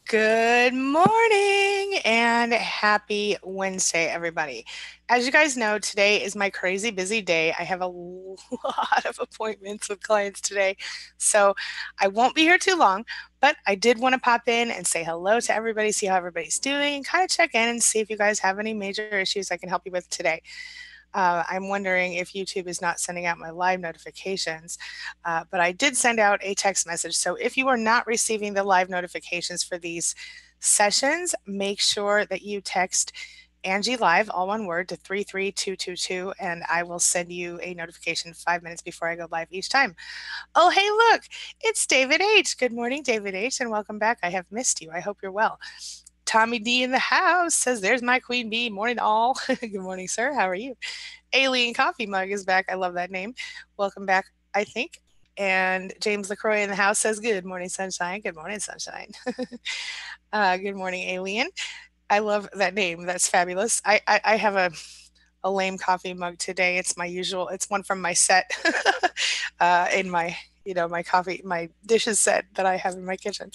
Good morning and happy Wednesday, everybody. As you guys know, today is my crazy busy day. I have a lot of appointments with clients today, so I won't be here too long, but I did want to pop in and say hello to everybody, see how everybody's doing, and kind of check in and see if you guys have any major issues I can help you with today. I'm wondering if YouTube is not sending out my live notifications, but I did send out a text message. So if you are not receiving the live notifications for these sessions, make sure that you text AngieLive, all one word, to 33222, and I will send you a notification 5 minutes before I go live each time. Oh, hey, look, it's David H. Good morning, David H., and welcome back. I have missed you. I hope you're well. Tommy D in the house says, there's my queen bee. Morning, all. Good morning, sir. How are you? Alien Coffee Mug is back. I love that name. Welcome back, I think. And James LaCroix in the house says, good morning, sunshine. Good morning, sunshine. Good morning, Alien. I love that name. That's fabulous. I have a lame coffee mug today. It's my usual, it's one from my set in my, my coffee, my dishes set that I have in my kitchen.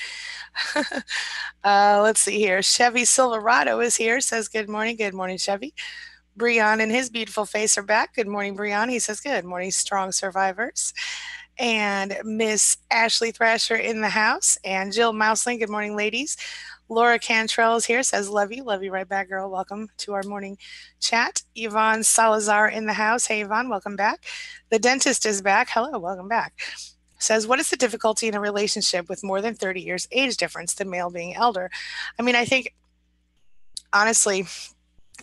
Let's see here. Chevy Silverado is here, says, good morning. Good morning, Chevy. Breon and his beautiful face are back. Good morning, Breon. He says, good morning, strong survivors. And Miss Ashley Thrasher in the house. And Jill Mouseling, good morning, ladies. Laura Cantrell is here, says, love you right back, girl. Welcome to our morning chat. Yvonne Salazar in the house. Hey, Yvonne, welcome back. The dentist is back. Hello, welcome back. Says, what is the difficulty in a relationship with more than 30 years age difference, the male being elder? I mean, I think, honestly,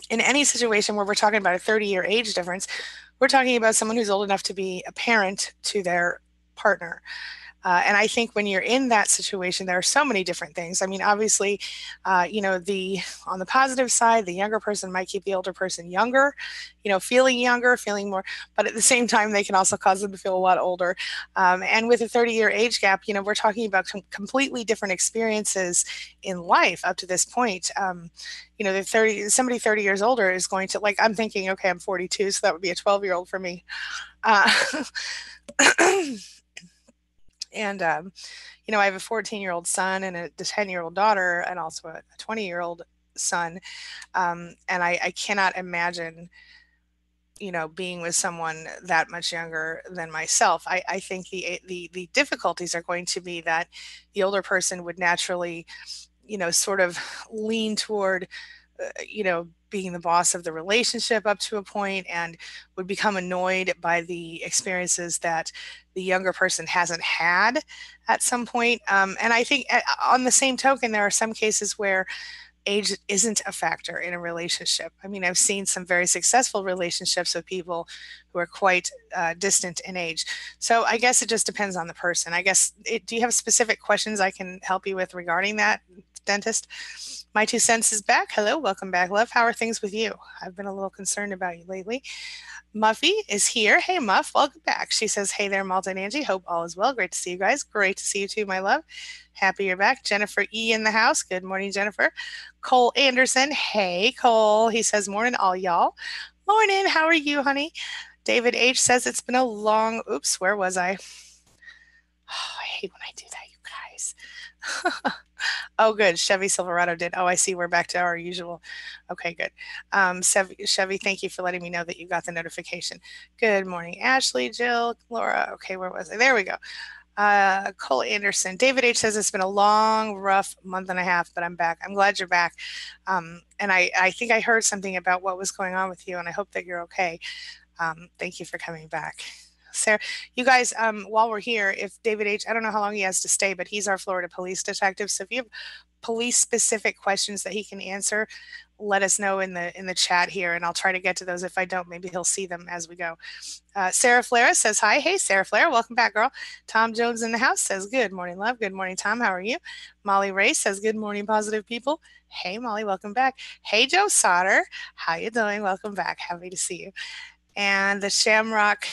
in any situation where we're talking about a 30-year age difference, we're talking about someone who's old enough to be a parent to their partner. And I think when you're in that situation, there are so many different things. I mean, obviously, the on the positive side, the younger person might keep the older person younger, feeling younger, feeling more. But at the same time, they can also cause them to feel a lot older. And with a 30-year age gap, we're talking about completely different experiences in life up to this point. Somebody 30 years older is going to, like, I'm thinking, okay, I'm 42, so that would be a 12-year-old for me. Uh, And, I have a 14-year-old son and a 10-year-old daughter and also a 20-year-old son. And I cannot imagine, being with someone that much younger than myself. I think the difficulties are going to be that the older person would naturally, sort of lean toward, being the boss of the relationship up to a point and would become annoyed by the experiences that the younger person hasn't had at some point. And I think on the same token, there are some cases where age isn't a factor in a relationship. I mean, I've seen some very successful relationships with people who are quite distant in age. So I guess it just depends on the person. I guess, do you have specific questions I can help you with regarding that, dentist? My two cents is back. Hello, welcome back, love. How are things with you? I've been a little concerned about you lately. Muffy is here. Hey, Muff, welcome back. She says, hey there, Malta and Angie. Hope all is well. Great to see you guys. Great to see you too, my love. Happy you're back. Jennifer E. in the house. Good morning, Jennifer. Cole Anderson. Hey, Cole. He says, morning, all y'all. Morning. How are you, honey? David H. says, it's been a long, oops, where was I? Oh, I hate when I do that, you guys. Oh, good. Chevy Silverado did. Oh, I see. We're back to our usual. Okay, good. Chevy, thank you for letting me know that you got the notification. Good morning, Ashley, Jill, Laura. Okay, where was I? There we go. Cole Anderson. David H. says it's been a long, rough month and a half, but I'm back. I'm glad you're back. And I think I heard something about what was going on with you, and I hope that you're okay. Thank you for coming back. Sarah, you guys, while we're here, if David H., I don't know how long he has to stay, but he's our Florida police detective. So if you have police specific questions that he can answer, let us know in the chat here, and I'll try to get to those. If I don't, maybe he'll see them as we go. Sarah Flair says hi. Hey, Sarah Flair, welcome back, girl. Tom Jones in the house says good morning, love. Good morning, Tom. How are you? Molly Ray says good morning, positive people. Hey, Molly, welcome back. Hey, Joe Sauter, how you doing? Welcome back. Happy to see you. And the Shamrock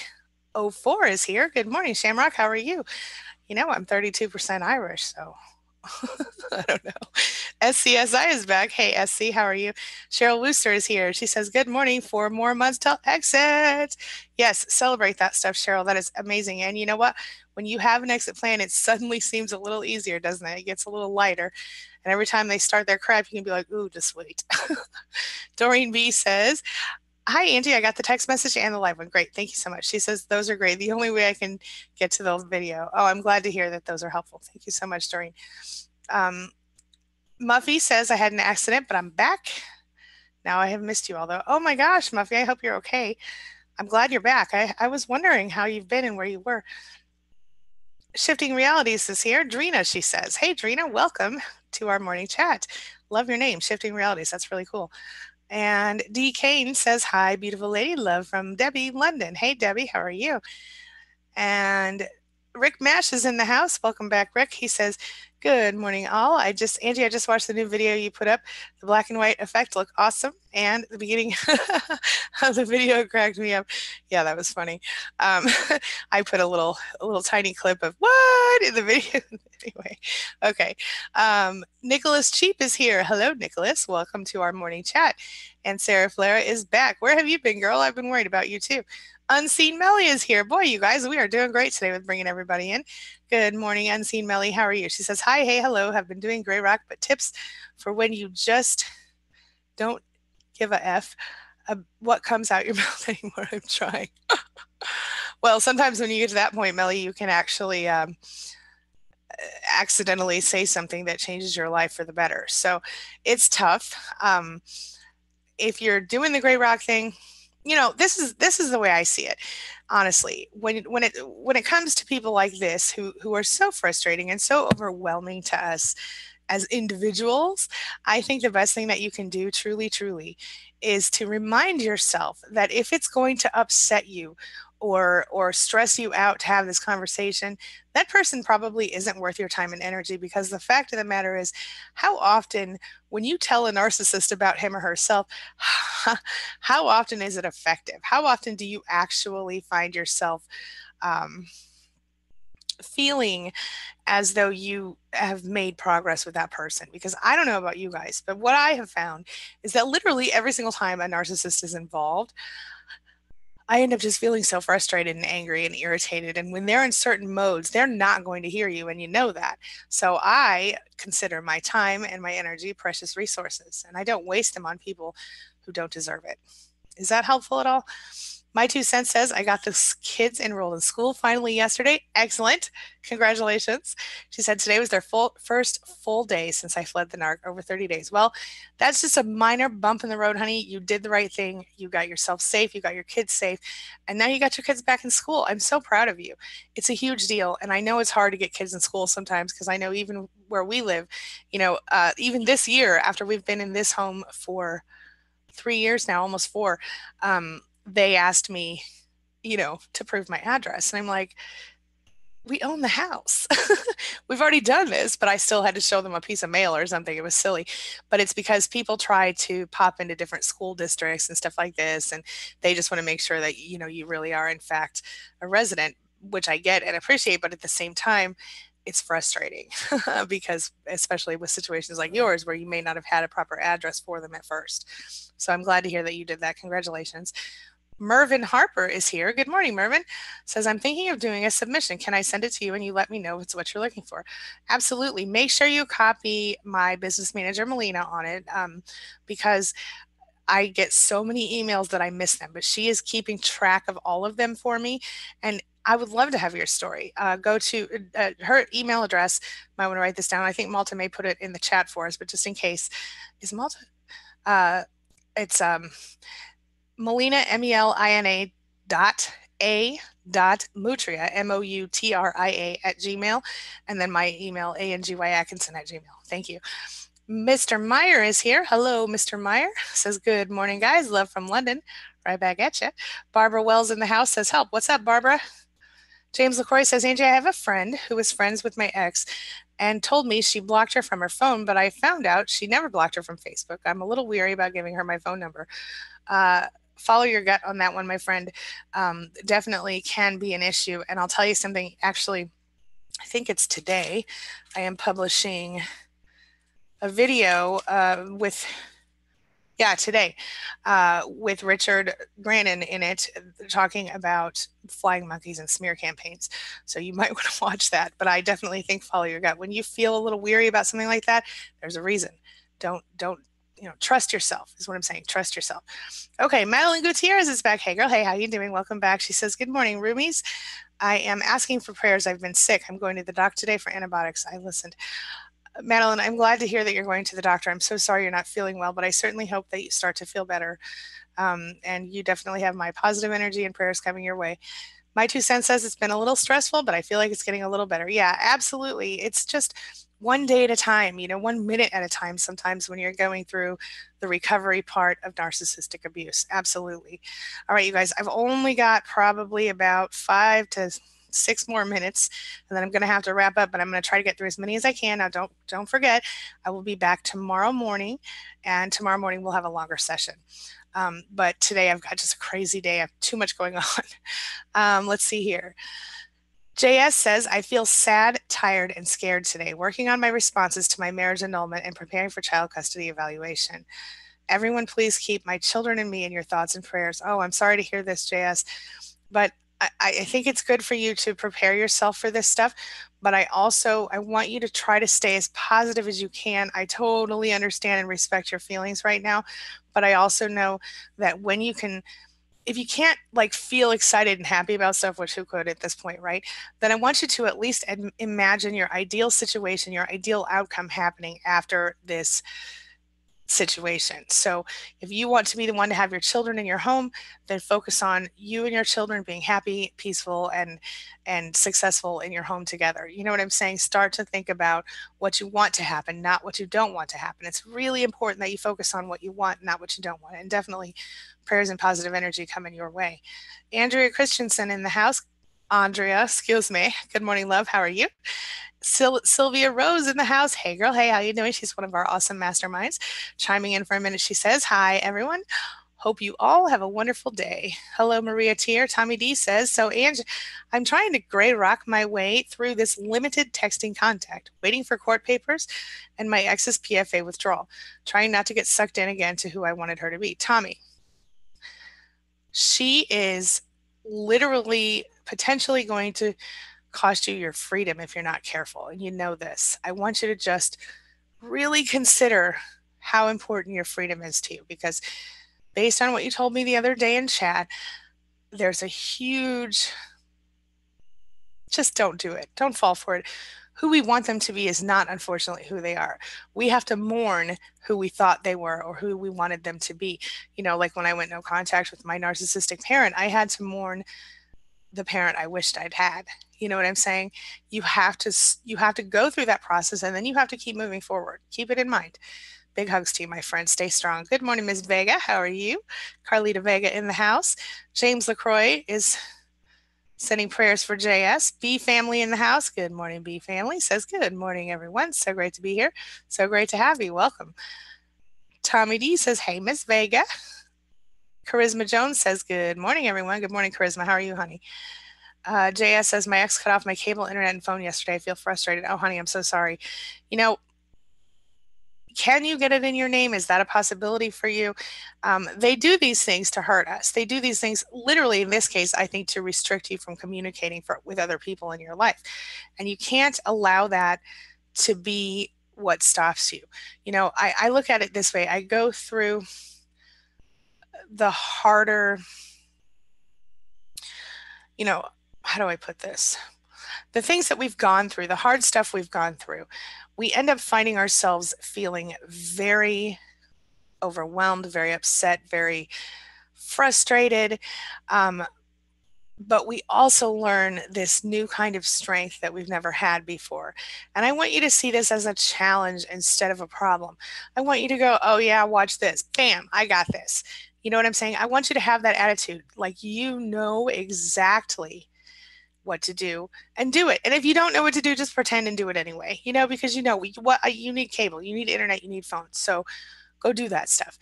04 is here. Good morning, Shamrock. How are you? I'm 32% Irish, so I don't know. SCSI is back. Hey, SC, how are you? Cheryl Wooster is here. She says, good morning. 4 more months till exit. Yes, celebrate that stuff, Cheryl. That is amazing. And you know what? when you have an exit plan, it suddenly seems a little easier, doesn't it? It gets a little lighter. And every time they start their crap, you can be like, ooh, just wait. Doreen B says, hi, Angie. I got the text message and the live one. Great. Thank you so much. She says, those are great. The only way I can get to the video. Oh, I'm glad to hear that those are helpful. Thank you so much, Doreen. Muffy says, I had an accident, but I'm back. Now I have missed you all, though. Oh my gosh, Muffy, I hope you're okay. I'm glad you're back. I was wondering how you've been and where you were. Shifting Realities is here. Drina, she says. Hey, Drina, welcome to our morning chat. Love your name, Shifting Realities. That's really cool. And D. Kane says, hi, beautiful lady. Love from Debbie, London. Hey, Debbie, how are you? And Rick Mash is in the house. Welcome back, Rick. He says, good morning, all. Angie, I just watched the new video you put up. The black and white effect looked awesome. And the beginning of the video cracked me up. Yeah, that was funny. I put a little tiny clip of what in the video. Anyway, okay. Nicholas Cheap is here. Hello, Nicholas. Welcome to our morning chat. And Sarah Flara is back. Where have you been, girl? I've been worried about you too. Unseen Melly is here. Boy, you guys, we are doing great today with bringing everybody in. Good morning, Unseen Melly. How are you? She says, hi, hey, hello. Have been doing Grey Rock, but tips for when you just don't give a F what comes out your mouth anymore. I'm trying. Well, sometimes when you get to that point, Melly, you can actually accidentally say something that changes your life for the better. So it's tough. If you're doing the Grey Rock thing, this is the way I see it. Honestly, when it comes to people like this who are so frustrating and so overwhelming to us as individuals, I think the best thing that you can do, truly, truly, is to remind yourself that if it's going to upset you or stress you out to have this conversation, that person probably isn't worth your time and energy, because the fact of the matter is, how often when you tell a narcissist about him or herself, how often is it effective? How often do you actually find yourself feeling as though you have made progress with that person? Because I don't know about you guys, but what I have found is that literally every single time a narcissist is involved, I end up just feeling so frustrated and angry and irritated. And when they're in certain modes, they're not going to hear you, and you know that. So I consider my time and my energy precious resources, and I don't waste them on people who don't deserve it. Is that helpful at all? My 2 cents says, I got the kids enrolled in school finally yesterday. Excellent. Congratulations. She said today was their first full day since I fled the narc, over 30 days. Well, that's just a minor bump in the road, honey. You did the right thing. You got yourself safe. You got your kids safe. And now you got your kids back in school. I'm so proud of you. It's a huge deal. And I know it's hard to get kids in school sometimes, because I know even where we live, even this year, after we've been in this home for 3 years now, almost 4, they asked me, to prove my address. And I'm like, we own the house. We've already done this, but I still had to show them a piece of mail or something. It was silly. But it's because people try to pop into different school districts and stuff like this, and they just want to make sure that, you really are, in fact, a resident, which I get and appreciate. But at the same time, it's frustrating because, especially with situations like yours, where you may not have had a proper address for them at first. So I'm glad to hear that you did that. Congratulations. Mervyn Harper is here. Good morning, Mervyn. Says, I'm thinking of doing a submission. Can I send it to you and you let me know if it's what you're looking for? Absolutely. Make sure you copy my business manager, Melina, on it, because I get so many emails that I miss them, but she is keeping track of all of them for me. And I would love to have your story. Go to her email address. Might want to write this down. I think Malta may put it in the chat for us, but just in case. Is Malta? It's Melina, Melina .a.mutria, MOUTRIA @gmail, and then my email, AngieYatkinson @gmail. Thank you. Mr. Meyer is here. Hello, Mr. Meyer. Says, good morning, guys. Love from London. Right back at you. Barbara Wells in the house says, help. What's up, Barbara? James LaCroix says, Angie, I have a friend who was friends with my ex and told me she blocked her from her phone, but I found out she never blocked her from Facebook. I'm a little weary about giving her my phone number. Follow your gut on that one, my friend. Definitely can be an issue. And I'll tell you something, actually, I think it's today, I am publishing a video with Yeah, today, with Richard Grannon in it, talking about flying monkeys and smear campaigns. So you might want to watch that. But I definitely think follow your gut. When you feel a little weary about something like that, there's a reason. Don't trust yourself is what I'm saying. Trust yourself. Okay, Madeline Gutierrez is back. Hey girl, hey, how you doing? Welcome back. She says, "Good morning, roomies. I am asking for prayers. I've been sick. I'm going to the doc today for antibiotics." I listened. Madeline, I'm glad to hear that you're going to the doctor. I'm so sorry you're not feeling well, but I certainly hope that you start to feel better. And you definitely have my positive energy and prayers coming your way. My 2 cents says it's been a little stressful, but I feel like it's getting a little better. Yeah, absolutely. It's just one day at a time, 1 minute at a time sometimes when you're going through the recovery part of narcissistic abuse. Absolutely. All right, you guys, I've only got probably about 5 to 6 more minutes, and then I'm going to have to wrap up, but I'm going to try to get through as many as I can. Now, don't forget, I will be back tomorrow morning, and tomorrow morning we'll have a longer session. But today I've got just a crazy day. I have too much going on. Let's see here. JS says, "I feel sad, tired, and scared today, working on my responses to my marriage annulment and preparing for child custody evaluation. Everyone, please keep my children and me in your thoughts and prayers." Oh, I'm sorry to hear this, JS, but I think it's good for you to prepare yourself for this stuff. But I want you to try to stay as positive as you can. I totally understand and respect your feelings right now, but I also know that when you can, if you can't like feel excited and happy about stuff, which who could at this point, right? Then I want you to at least imagine your ideal situation, your ideal outcome happening after this situation. So if you want to be the one to have your children in your home, then focus on you and your children being happy, peaceful, and successful in your home together. You know what I'm saying? Start to think about what you want to happen, not what you don't want to happen. It's really important that you focus on what you want, not what you don't want. And definitely prayers and positive energy coming your way. Andrea Christensen in the house. Andrea, excuse me. Good morning, love. How are you? Sylvia Rose in the house. Hey, girl. Hey, how you doing? She's one of our awesome masterminds. Chiming in for a minute, she says, "Hi, everyone. Hope you all have a wonderful day." Hello, Maria Tier. Tommy D says, "So, Ange, I'm trying to gray rock my way through this limited texting contact, waiting for court papers and my ex's PFA withdrawal, trying not to get sucked in again to who I wanted her to be." Tommy, she is literally potentially going to cost you your freedom if you're not careful. And you know this. I want you to just really consider how important your freedom is to you, because based on what you told me the other day in chat, there's a huge, just don't do it. Don't fall for it. Who we want them to be is not, unfortunately, who they are. We have to mourn who we thought they were or who we wanted them to be. Like when I went no contact with my narcissistic parent, I had to mourn the parent I wished I'd had. You know what I'm saying? You have to go through that process, and then you have to keep moving forward. Keep it in mind. Big hugs to you, my friend. Stay strong. Good morning, Ms. Vega. How are you? Carlita Vega in the house. James LaCroix is sending prayers for JS. B family in the house. Good morning, B family. Says, "Good morning, everyone. So great to be here. So great to have you. Welcome." Tommy D says, "Hey, Ms. Vega." Charisma Jones says, "Good morning, everyone." Good morning, Charisma. How are you, honey? JS says, "My ex cut off my cable, internet, and phone yesterday. I feel frustrated." Oh, honey, I'm so sorry. Can you get it in your name? Is that a possibility for you? They do these things to hurt us. They do these things, literally, in this case, I think, to restrict you from communicating with other people in your life. And you can't allow that to be what stops you. I look at it this way. I go through the harder, how do I put this? The things that we've gone through, the hard stuff we've gone through, we end up finding ourselves feeling very overwhelmed, very upset, very frustrated. But we also learn this new kind of strength that we've never had before. And I want you to see this as a challenge instead of a problem. I want you to go, "Oh yeah, watch this. Bam, I got this." You know what I'm saying? I want you to have that attitude. Like you know exactly what to do and do it. And if you don't know what to do, just pretend and do it anyway, because you need cable, you need internet, you need phones. So go do that stuff.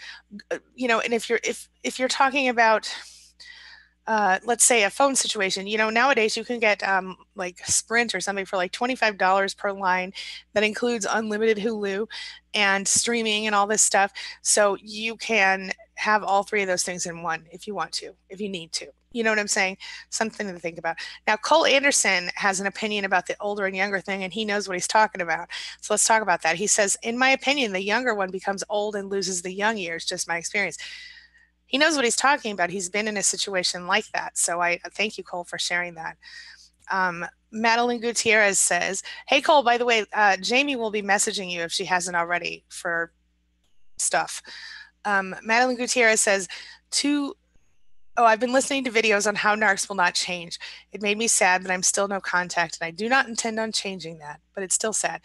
And if you're talking about let's say a phone situation, nowadays you can get like Sprint or something for like $25 per line that includes unlimited Hulu and streaming and all this stuff. So you can have all three of those things in one if you want to, if you need to. You know what I'm saying? Something to think about. Now, Cole Anderson has an opinion about the older and younger thing, and he knows what he's talking about. So let's talk about that. He says, in my opinion, the younger one becomes old and loses the young years, just my experience. He knows what he's talking about. He's been in a situation like that. So I thank you, Cole, for sharing that. Madeline Gutierrez says, hey, Cole, by the way, Jamie will be messaging you if she hasn't already for stuff. Madeline Gutierrez says, I've been listening to videos on how narcs will not change. It made me sad that I'm still no contact, and I do not intend on changing that, but it's still sad.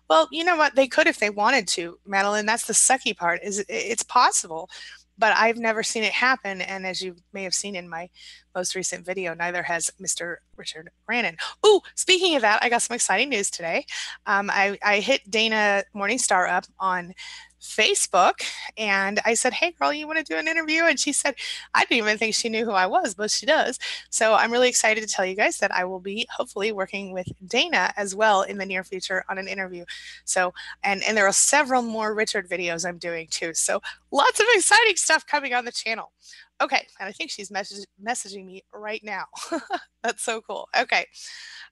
Well, you know what? They could if they wanted to, Madeline. That's the sucky part, is it's possible, but I've never seen it happen. And as you may have seen in my most recent video, neither has Mr. Richard Brannon. Ooh, speaking of that, I got some exciting news today. I hit Dana Morningstar up on Facebook, and I said, hey girl, you want to do an interview? And she said, I didn't even think she knew who I was, but she does. So I'm really excited to tell you guys that I will be hopefully working with Dana as well in the near future on an interview. So, and there are several more Richard videos I'm doing too. So lots of exciting stuff coming on the channel. Okay, and I think she's messaging me right now. That's so cool. Okay,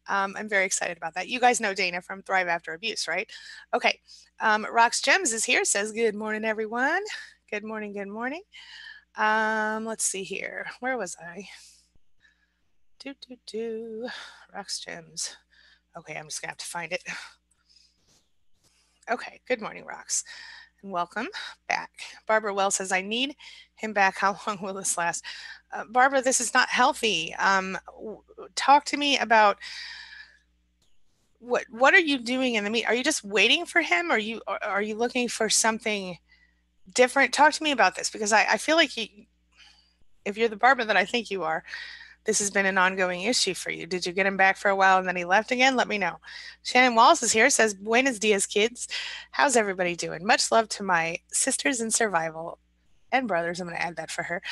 I'm very excited about that. You guys know Dana from Thrive After Abuse, right? Okay, Rox Gems is here, says, good morning, everyone. Good morning, good morning. Let's see here. Where was I? Rox Gems. Okay, I'm just gonna have to find it. Okay, good morning, Rox, and welcome back. Barbara Wells says, I need him back. How long will this last? Barbara, this is not healthy. Talk to me about what are you doing in the meet? Are you just waiting for him? Are you looking for something different? Talk to me about this, because I feel like if you're the Barbara that I think you are, this has been an ongoing issue for you. Did you get him back for a while and then he left again? Let me know. Shannon Wallace is here, says, buenos dias, kids. How's everybody doing? Much love to my sisters in survival and brothers. I'm going to add that for her.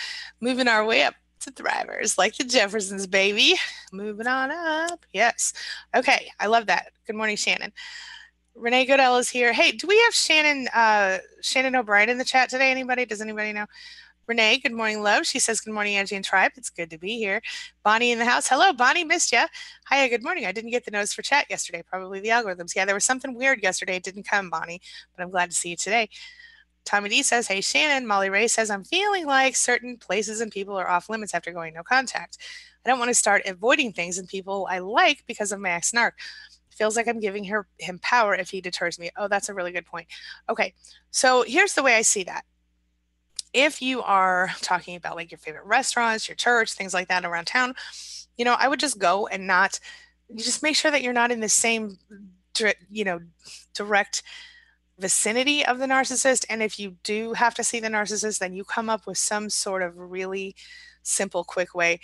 Moving our way up to thrivers, like the Jeffersons, baby. Moving on up. Yes. Okay. I love that. Good morning, Shannon. Renee Goodell is here. Hey, do we have Shannon O'Brien in the chat today? Anybody? Does anybody know? Renee, good morning, love. She says, good morning, Angie and Tribe. It's good to be here. Bonnie in the house. Hello, Bonnie, missed ya. Hiya, good morning. I didn't get the notice for chat yesterday. Probably the algorithms. Yeah, there was something weird yesterday. It didn't come, Bonnie, but I'm glad to see you today. Tommy D says, hey, Shannon. Molly Ray says, I'm feeling like certain places and people are off limits after going no contact. I don't want to start avoiding things and people I like because of my ex-narc. Feels like I'm giving him power if he deters me. Oh, that's a really good point. Okay, so here's the way I see that. If you are talking about like your favorite restaurants, your church, things like that around town, I would just go and you just make sure that you're not in the same, direct vicinity of the narcissist. And if you do have to see the narcissist, then you come up with some sort of really simple, quick way,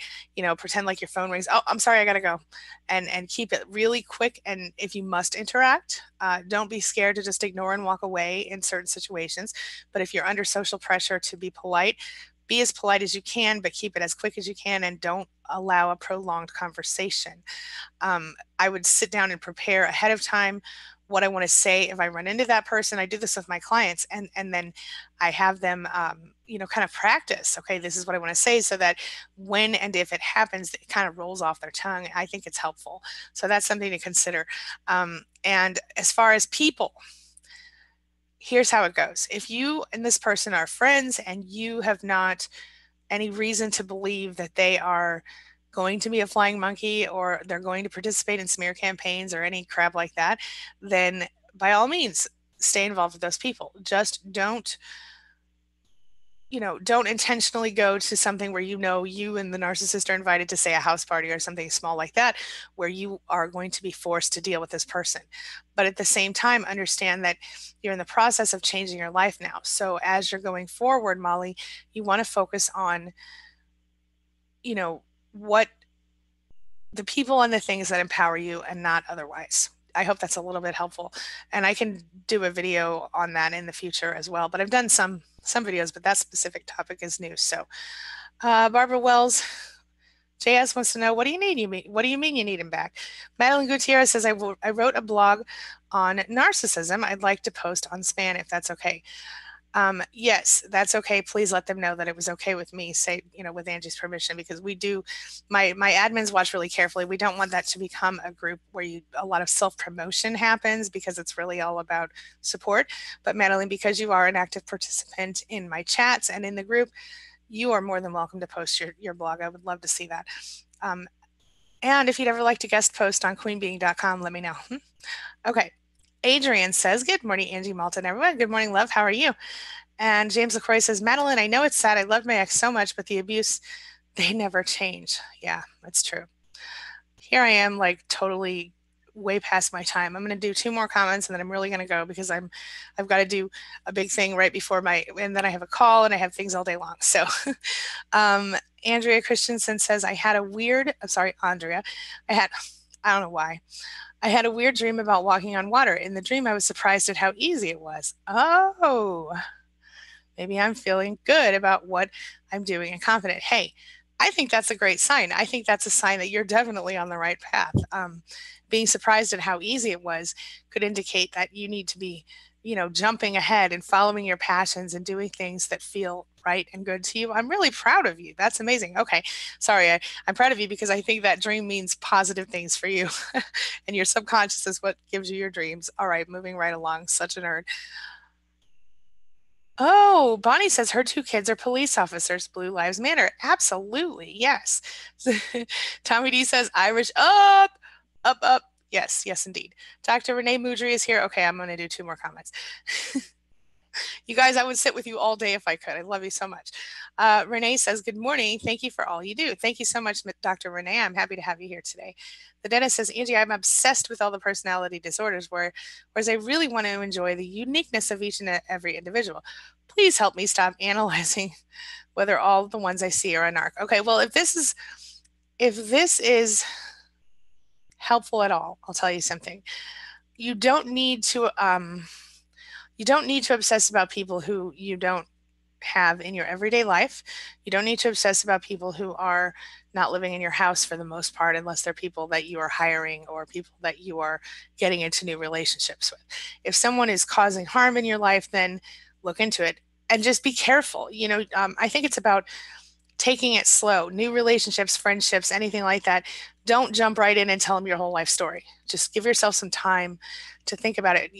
pretend like your phone rings. Oh, I'm sorry, I gotta go, and keep it really quick. And if you must interact, don't be scared to just ignore and walk away in certain situations. But if you're under social pressure to be polite, be as polite as you can, but keep it as quick as you can, and don't allow a prolonged conversation. I would sit down and prepare ahead of time what I want to say if I run into that person. I do this with my clients, and then I have them, kind of practice. Okay, this is what I want to say, so that when and if it happens, it kind of rolls off their tongue. I think it's helpful. So that's something to consider. And as far as people, here's how it goes. If you and this person are friends and you have not any reason to believe that they are going to be a flying monkey or they're going to participate in smear campaigns or any crap like that, then by all means, stay involved with those people. Just don't intentionally go to something where you and the narcissist are invited to, say, a house party or something small like that, where you are going to be forced to deal with this person. But at the same time, understand that you're in the process of changing your life now. So as you're going forward, Molly, you want to focus on, what the people and the things that empower you and not otherwise. I hope that's a little bit helpful. And I can do a video on that in the future as well. But I've done some videos, but that specific topic is new. So Barbara Wells, JS wants to know, what do you need? What do you mean you need him back? Madeline Gutierrez says, I wrote a blog on narcissism. I'd like to post on Span if that's okay. Yes, that's okay. Please let them know that it was okay with me, say, with Angie's permission, because we do, my admins watch really carefully. We don't want that to become a group where a lot of self-promotion happens, because it's really all about support. But Madeline, because you are an active participant in my chats and in the group, you are more than welcome to post your blog. I would love to see that. And if you'd ever like to guest post on queenbeing.com, let me know. Okay. Adrian says, good morning, Angie, Malta, and everyone. Good morning, love. How are you? And James LaCroix says, Madeline, I know it's sad. I loved my ex so much, but the abuse, they never change. Yeah, that's true. Here I am, like, totally way past my time. I'm going to do 2 more comments and then I'm really going to go, because I've got to do a big thing right before and then I have a call and I have things all day long. So, Andrea Christensen says, Andrea, I don't know why. I had a weird dream about walking on water. In the dream, I was surprised at how easy it was. Oh, maybe I'm feeling good about what I'm doing and confident. Hey, I think that's a great sign. I think that's a sign that you're definitely on the right path. Being surprised at how easy it was could indicate that you need to be, jumping ahead and following your passions and doing things that feel right and good to you. I'm really proud of you. That's amazing. Okay. Sorry. I'm proud of you because I think that dream means positive things for you and your subconscious is what gives you your dreams. All right. Moving right along. Such a nerd. Oh, Bonnie says her 2 kids are police officers. Blue Lives Matter. Absolutely. Yes. Tommy D says Irish up, up, up. Yes, yes, indeed. Dr. Renee Moudry is here. Okay, I'm going to do 2 more comments. You guys, I would sit with you all day if I could. I love you so much. Renee says, good morning. Thank you for all you do. Thank you so much, Dr. Renee. I'm happy to have you here today. The dentist says, Angie, I'm obsessed with all the personality disorders, whereas I really want to enjoy the uniqueness of each and every individual. Please help me stop analyzing whether all the ones I see are a narc. Okay, well, if this is helpful at all, I'll tell you something. You don't need to obsess about people who you don't have in your everyday life. You don't need to obsess about people who are not living in your house for the most part, unless they're people that you are hiring or people that you are getting into new relationships with. If someone is causing harm in your life, then look into it and just be careful. I think it's about taking it slow. New relationships, friendships, anything like that. Don't jump right in and tell them your whole life story. Just give yourself some time to think about it,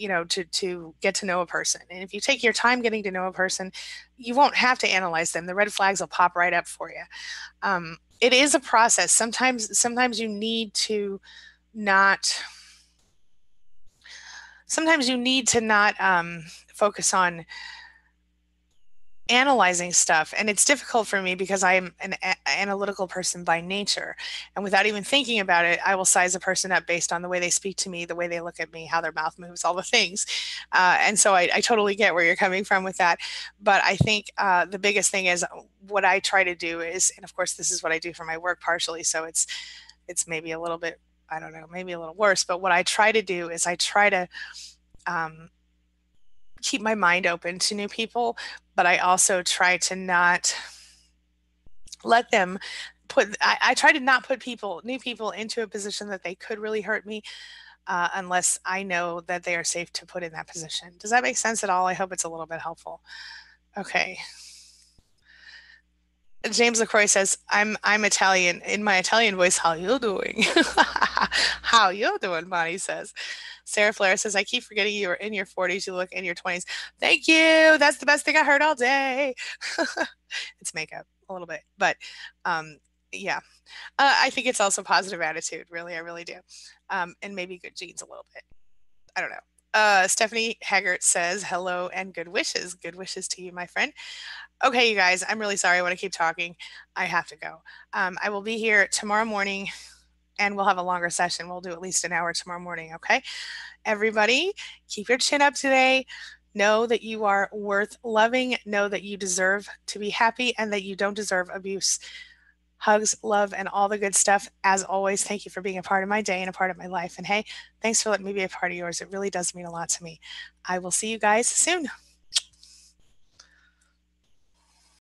to get to know a person. And if you take your time getting to know a person, you won't have to analyze them. The red flags will pop right up for you. It is a process. Sometimes you need to not focus on analyzing stuff. And it's difficult for me because I'm an analytical person by nature. And without even thinking about it, I will size a person up based on the way they speak to me, the way they look at me, how their mouth moves, all the things. And so I totally get where you're coming from with that. But I think the biggest thing is what I try to do is, and of course, this is what I do for my work partially. So it's maybe a little bit, I don't know, maybe a little worse. But what I try to do is I try to keep my mind open to new people, but I also try to not let them I try to not put new people into a position that they could really hurt me unless I know that they are safe to put in that position. Does that make sense at all? I hope it's a little bit helpful. Okay. James LaCroix says, I'm Italian. In my Italian voice, how you doing? How you doing, Bonnie says. Sarah Flair says, I keep forgetting you are in your 40s. You look in your 20s. Thank you. That's the best thing I heard all day. It's makeup a little bit. But yeah, I think it's also positive attitude. Really, I really do. And maybe good genes a little bit. I don't know. Stephanie Haggart says, hello and good wishes. Good wishes to you, my friend. Okay, you guys, I'm really sorry. I want to keep talking. I have to go. I will be here tomorrow morning and we'll have a longer session. We'll do at least an hour tomorrow morning, okay? Everybody, keep your chin up today. Know that you are worth loving. Know that you deserve to be happy and that you don't deserve abuse. Hugs, love, and all the good stuff. As always, thank you for being a part of my day and a part of my life. And hey, thanks for letting me be a part of yours. It really does mean a lot to me. I will see you guys soon.